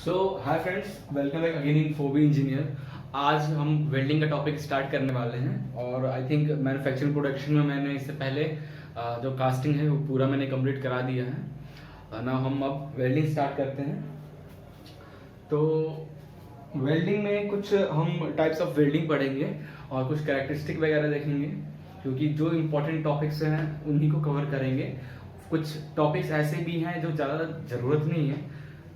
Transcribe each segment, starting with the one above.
So hi friends, welcome back again in Phoebe engineer. आज हम welding का topic start करने वाले हैं और आई थिंक मैन्युफैक्चरिंग प्रोडक्शन में मैंने इससे पहले जो कास्टिंग है वो पूरा मैंने कंप्लीट करा दिया है ना। हम अब वेल्डिंग स्टार्ट करते हैं। तो वेल्डिंग में कुछ हम टाइप्स ऑफ वेल्डिंग पढ़ेंगे और कुछ कैरेक्टरिस्टिक वगैरह देखेंगे, क्योंकि जो इम्पोर्टेंट टॉपिक्स हैं उन्हीं को कवर करेंगे। कुछ टॉपिक्स ऐसे भी हैं जो ज़्यादा ज़रूरत नहीं है,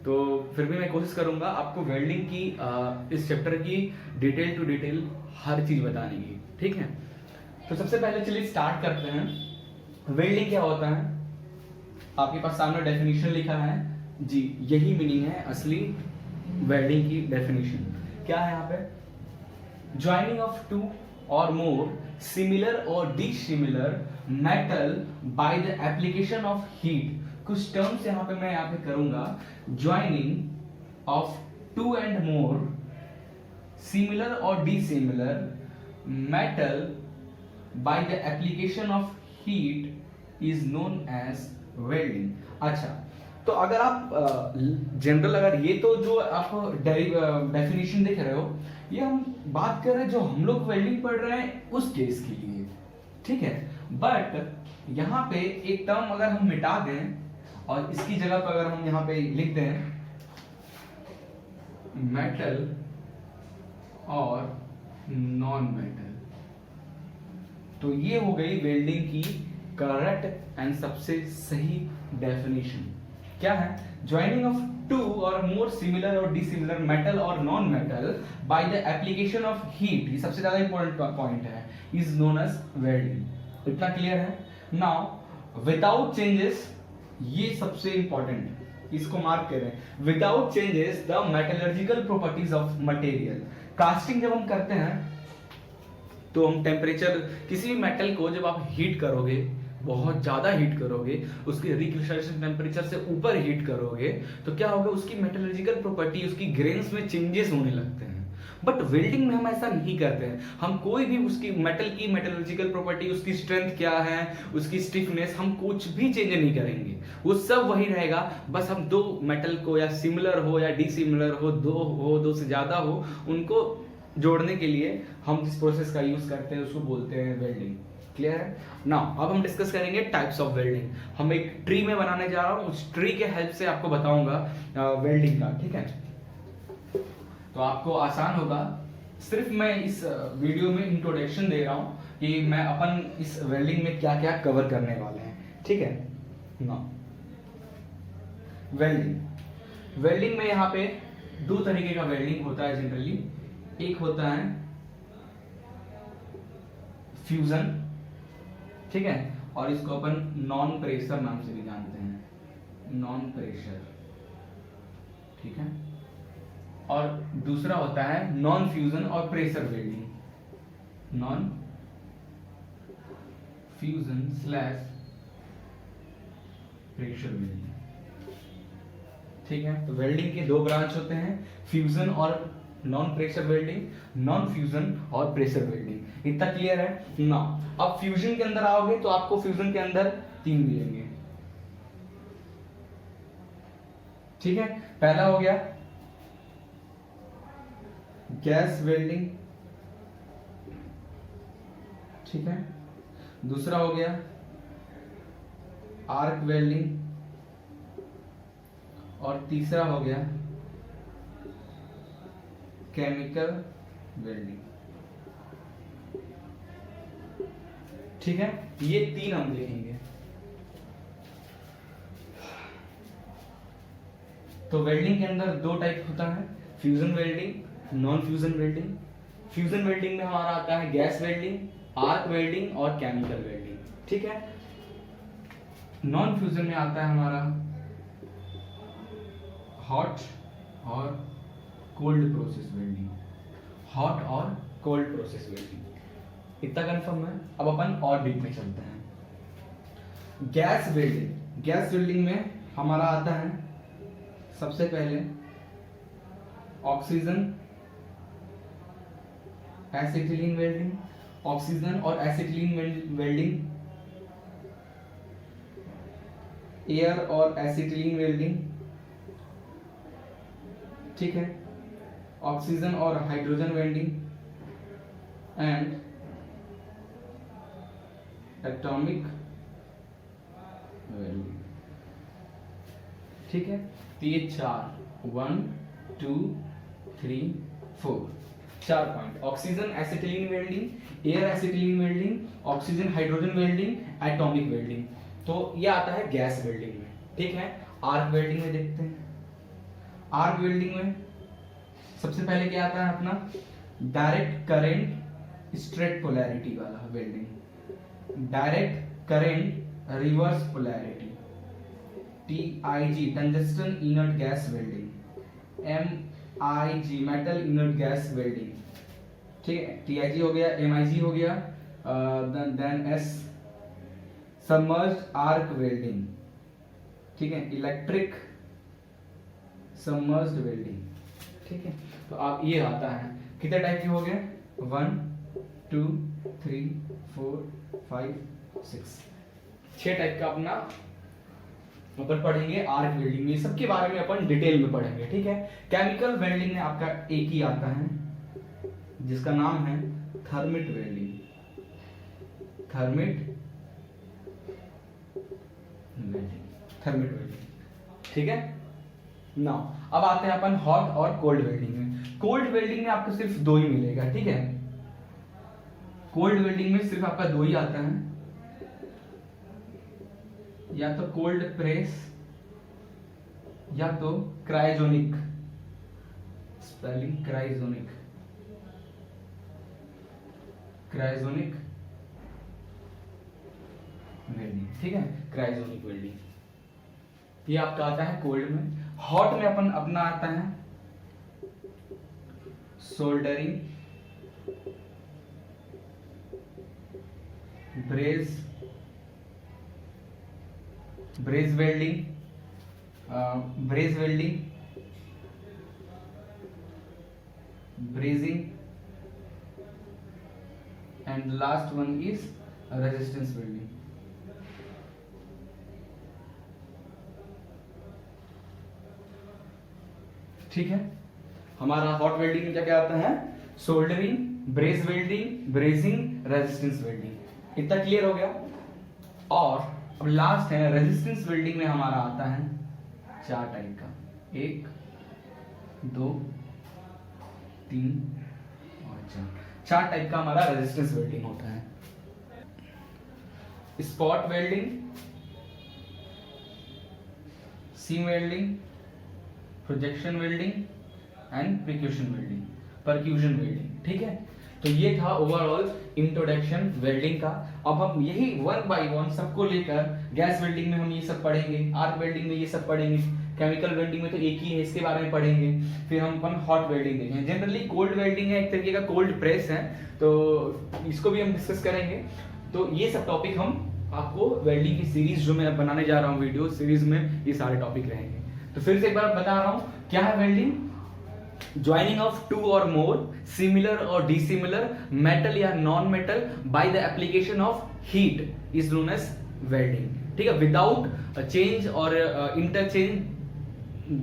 तो फिर भी मैं कोशिश करूंगा आपको वेल्डिंग की इस चैप्टर की डिटेल टू डिटेल हर चीज़ बताने की। ठीक है, तो सबसे पहले चलिए स्टार्ट करते हैं। वेल्डिंग क्या होता है? आपके पास सामने डेफिनेशन लिखा है जी, यही मीनिंग है असली वेल्डिंग की डेफिनेशन। क्या है यहाँ पे? ज्वाइनिंग ऑफ टू और मोर सिमिलर और dissimilar metal by the application of heat. कुछ टर्म्स यहाँ पे मैं यहाँ पे करूंगा। Joining of two and more similar और dissimilar metal by the application of heat is known as welding. अच्छा, तो अगर आप जनरल अगर ये तो जो आप डेफिनेशन देख रहे हो, ये हम बात कर रहे हैं जो हम लोग वेल्डिंग पढ़ रहे हैं उस केस के लिए, ठीक है। बट यहाँ पे एक टर्म अगर हम मिटा दें और इसकी जगह पर अगर हम यहाँ पे लिख दें मेटल और नॉन मेटल, तो ये हो गई वेल्डिंग की करेक्ट एंड सबसे सही डेफिनेशन। क्या है? ज्वाइनिंग ऑफ टू और मोर सिमिलर और डिसिमिलर मेटल और non metal by the application of heat, ये सबसे ज्यादा इंपॉर्टेंट पॉइंट है, इज नोन एज वेल्डिंग। इतना क्लियर है? नाउ विदाउट चेंजेस, ये सबसे इंपॉर्टेंट, इसको मार्क करें। Without changes the metallurgical properties of material. Casting जब हम करते हैं तो हम टेम्परेचर, किसी भी मेटल को जब आप हीट करोगे, बहुत ज्यादा हीट करोगे, उसकी रिक्रिस्टलाइजेशन टेम्परेचर से ऊपर हीट करोगे, तो क्या होगा? उसकी मेटलर्जिकल प्रॉपर्टी, उसकी ग्रेन्स में चेंजेस होने लगते हैं। बट वेल्डिंग में हम ऐसा नहीं करते हैं। हम कोई भी उसकी मेटल की मेटलर्जिकल प्रॉपर्टी, उसकी स्ट्रेंथ क्या है, उसकी स्टिफनेस, हम कुछ भी चेंज नहीं करेंगे, वो सब वही रहेगा। बस हम दो मेटल को, या सिमिलर हो या डिसिमिलर हो, दो से ज्यादा हो, उनको जोड़ने के लिए हम जिस प्रोसेस का यूज करते हैं उसको बोलते हैं वेल्डिंग। क्लियर है? नाउ अब हम डिस्कस करेंगे टाइप्स ऑफ वेल्डिंग। हम एक ट्री में बनाने जा रहा हूं, उस ट्री के हेल्प से आपको बताऊंगा वेल्डिंग का। ठीक है, तो आपको आसान होगा। सिर्फ मैं इस वीडियो में इंट्रोडक्शन दे रहा हूं कि मैं अपन इस वेल्डिंग में क्या क्या कवर करने वाले हैं। ठीक है ना। वेल्डिंग में यहाँ पे दो तरीके का वेल्डिंग होता है जनरली। एक होता है फ्यूजन, ठीक है, और इसको अपन नॉन प्रेशर नाम से भी जानते हैं, नॉन प्रेशर, ठीक है। और दूसरा होता है नॉन फ्यूजन और pressure welding, non fusion slash pressure welding. ठीक है, तो वेल्डिंग के दो ब्रांच होते हैं, फ्यूजन और non pressure welding, non fusion और प्रेशर वेल्डिंग। इतना क्लियर है ना? अब फ्यूजन के अंदर आओगे तो आपको फ्यूजन के अंदर तीन मिलेंगे। ठीक है, पहला हो गया गैस वेल्डिंग, ठीक है। दूसरा हो गया आर्क वेल्डिंग, और तीसरा हो गया केमिकल वेल्डिंग। ठीक है, ये तीन हम देखेंगे। तो वेल्डिंग के अंदर दो टाइप होता है, fusion welding, non fusion welding. Fusion welding में हमारा आता है गैस वेल्डिंग, आर्क वेल्डिंग और केमिकल वेल्डिंग। ठीक है, नॉन फ्यूजन में आता है हमारा हॉट और कोल्ड प्रोसेस वेल्डिंग, हॉट और कोल्ड प्रोसेस वेल्डिंग। इतना कंफर्म है? अब अपन और डीप में चलते हैं। गैस वेल्डिंग, गैस वेल्डिंग में हमारा आता है सबसे पहले ऑक्सीजन एसिटिलीन वेल्डिंग, ऑक्सीजन और एसिटिलीन वेल्डिंग, एयर और एसिटिलीन वेल्डिंग, ठीक है, ऑक्सीजन और hydrogen welding and atomic welding. ठीक है, तो ये 4 1 2 3 4 4 point, oxygen acetylene welding, air acetylene welding, oxygen hydrogen welding, atomic welding. तो ये आता है गैस वेल्डिंग में। ठीक है, आर्क वेल्डिंग में देखते हैं। आर्क वेल्डिंग में सबसे पहले क्या आता है अपना, डायरेक्ट करंट स्ट्रेट पोलैरिटी वाला welding, direct current reverse polarity, TIG tungsten inert gas welding, MIG metal inert gas welding. ठीक है, TIG हो गया, MIG हो गया, then S submerged arc welding. ठीक है, इलेक्ट्रिक सबमर्ज्ड वेल्डिंग। ठीक है, तो आप ये आता है, कितने टाइप के हो गए, 1 2 3 4 5 6 6 टाइप का अपना अपन पढ़ेंगे आर्क वेल्डिंग में। सबके बारे में अपन डिटेल में पढ़ेंगे। ठीक है, केमिकल वेल्डिंग में आपका एक ही आता है जिसका नाम है थर्मिट वेल्डिंग, थर्मिट वेल्डिंग। ठीक है, नाउ अब आते हैं अपन हॉट और कोल्ड वेल्डिंग में। कोल्ड वेल्डिंग में आपको सिर्फ 2 ही मिलेगा। ठीक है, कोल्ड वेल्डिंग में सिर्फ आपका 2 ही आता है, या तो कोल्ड प्रेस या तो cryogenic, spelling cryogenic, cryogenic welding. ठीक है, क्रायोजेनिक वेल्डिंग ये आपका आता है कोल्ड में। हॉट में अपन अपना आता है soldering, braze welding, brazing and last one is resistance welding. ठीक है, हमारा हॉट वेल्डिंग में क्या क्या आता है, soldering, braze welding, brazing, resistance welding. इतना क्लियर हो गया। और अब लास्ट है रेजिस्टेंस वेल्डिंग में हमारा आता है 4 टाइप का, 1 2 3 और 4 टाइप का हमारा रेजिस्टेंस वेल्डिंग होता है। Spot welding, seam welding, projection welding and percussion welding. ठीक है, तो ये था ओवरऑल इंट्रोडक्शन वेल्डिंग का। अब हम यही 1 बाय 1 सबको लेकर, गैस वेल्डिंग में हम ये सब पढ़ेंगे, आर्क वेल्डिंग में ये सब पढ़ेंगे, केमिकल वेल्डिंग में तो एक ही है, इसके बारे में पढ़ेंगे। फिर हम अपन हॉट वेल्डिंग देखेंगे। जनरली कोल्ड वेल्डिंग है, एक तरीके का कोल्ड प्रेस है, तो इसको भी हम डिस्कस करेंगे। तो ये सब टॉपिक हम आपको वेल्डिंग की सीरीज जो मैं बनाने जा रहा हूँ, वीडियो सीरीज में ये सारे टॉपिक रहेंगे। तो फिर से एक बार बता रहा हूं, क्या है वेल्डिंग, ज्वाइनिंग ऑफ 2 और मोर सिमिलर और डिसिमिलर मेटल या non metal by the application of heat is known as welding. ठीक है, विदाउट चेंज और interchange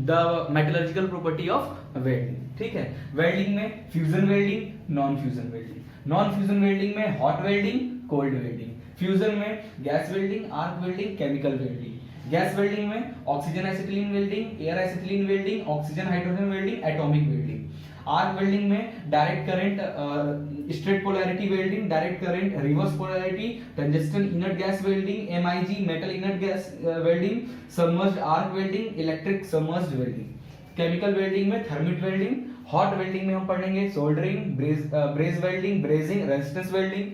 the metallurgical property of welding. ठीक है, वेल्डिंग में fusion welding, non fusion welding. Non fusion welding में hot welding, cold welding. Fusion में gas welding, arc welding, chemical welding. Gas welding में oxygen acetylene welding, air acetylene welding, oxygen hydrogen welding, atomic welding. Arc welding में direct current straight polarity welding, direct current reverse polarity, tungsten inert gas welding, MIG metal inert gas welding, submerged arc welding, electric submerged welding. Chemical welding में thermit welding. Hot welding में हम पढ़ेंगे soldering, braze welding, brazing, resistance welding.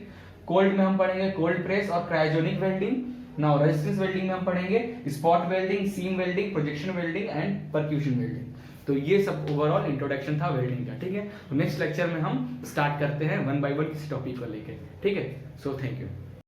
Cold में हम पढ़ेंगे cold press और cryogenic welding. Now resistance welding में हम पढ़ेंगे spot welding, seam welding, projection welding and percussion welding. तो ये सब ओवरऑल इंट्रोडक्शन था वेल्डिंग का। ठीक है, तो नेक्स्ट लेक्चर में हम स्टार्ट करते हैं 1 बाय 1 किसी टॉपिक को लेके। ठीक है, सो थैंक यू।